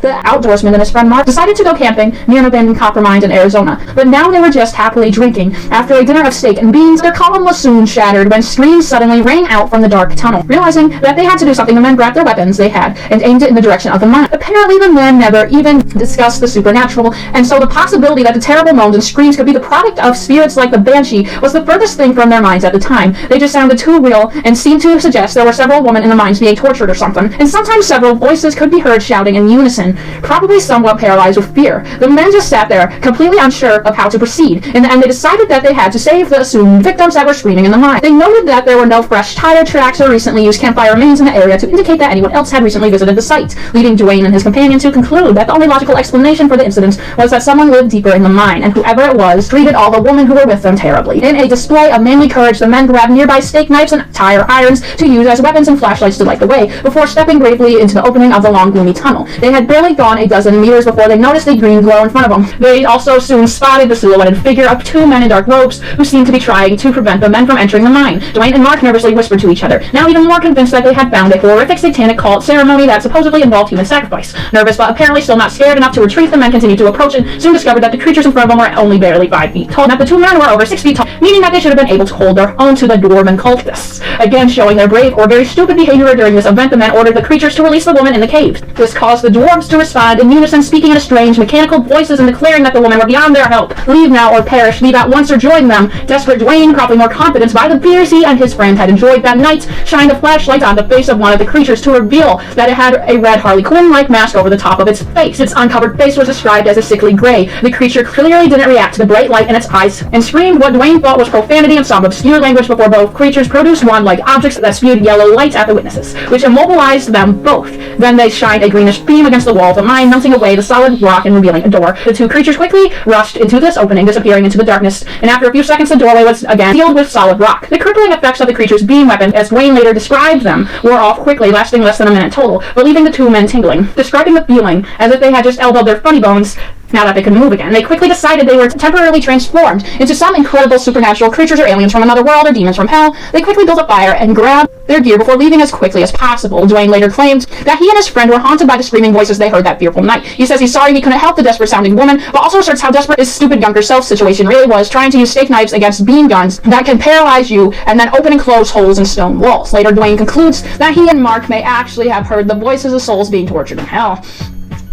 the outdoorsman and his friend Mark decided to go camping near an abandoned copper mine in Arizona. But now they were just happily drinking. After a dinner of steak and beans, their calm was soon shattered when screams suddenly rang out from the dark tunnel. Realizing that they had to do something, the men grabbed their weapons they had and aimed it in the direction of the mine. Apparently, the men never even discussed the supernatural, and so the possibility that the terrible moans and screams could be the product of spirits like the Banshee was the furthest thing from their minds at the time. They just sounded too real and seemed to suggest there were several women in the mines being tortured or something, and sometimes several voices could be heard shouting in unison, probably somewhat paralyzed with fear. The men just sat there, completely unsure of how to proceed. In the end, they decided that they had to save the assumed victims that were screaming in the mine. They noted that there were no fresh tire tracks or recently used campfire remains in the area to indicate that anyone else had recently visited the site, leading Dwayne and his companion to conclude that the only logical explanation for the incidents was that someone lived deeper in the mine, and whoever it was treated all the women who were with them terribly. In a display of manly courage, the men grabbed nearby steak knives and tire irons to use as weapons and flashlights to light the way, before stepping bravely into the opening of the long, gloomy tunnel. They had barely gone a dozen meters before they noticed a green glow in front of them. They also soon spotted the silhouetted figure of two men in dark robes who seemed to be trying to prevent the men from entering the mine. Dwayne and Mark nervously whispered to each other, now even more convinced that they had found a horrific satanic cult ceremony that supposedly involved human sacrifice. Nervous but apparently still not scared enough to retreat, the men continued to approach and soon discovered that the creatures in front of them were only barely 5 feet tall, and that the two men were over 6 feet tall, meaning that they should have been able to hold their own to the dwarven cultists. Again, showing their brave or very stupid behavior during this event, the men ordered the creatures to release the woman in the cave. This caused the dwarves to respond in unison, speaking in strange mechanical voices and declaring that the women were beyond their help. Leave now or perish, leave at once or join them. Desperate Dwayne, probably more confidence by the beers he and his friend had enjoyed that night, shined a flashlight on the face of one of the creatures to reveal that it had a red Harley Quinn-like mask over the top of its face. Its uncovered face was described as a sickly gray. The creature clearly didn't react to the bright light in its eyes and screamed what Dwayne thought was profanity and some obscure language before both creatures produced wand-like objects that spewed yellow light at the witnesses, which immobilized them both. Then they shined a greenish beam against the wall of the mine, melting away the solid rock and revealing a door. The two creatures quickly rushed into this opening, disappearing into the darkness, and after a few seconds the doorway was again sealed with solid rock. The crippling effects of the creature's beam weapon, as Dwayne later described them, wore off quickly, lasting less than a minute total, but leaving the two men tingling, describing the feeling as if they had just elbowed their funny bones. Now that they could move again, they quickly decided they were temporarily transformed into some incredible supernatural creatures or aliens from another world or demons from hell. They quickly built a fire and grabbed their gear before leaving as quickly as possible. Dwayne later claimed that he and his friend were haunted by the screaming voices they heard that fearful night. He says he's sorry he couldn't help the desperate-sounding woman, but also asserts how desperate his stupid yourself situation really was, trying to use steak knives against beam guns that can paralyze you and then open and close holes in stone walls. Later, Dwayne concludes that he and Mark may actually have heard the voices of souls being tortured in hell.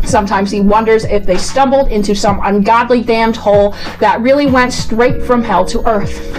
Sometimes he wonders if they stumbled into some ungodly damned hole that really went straight from hell to earth.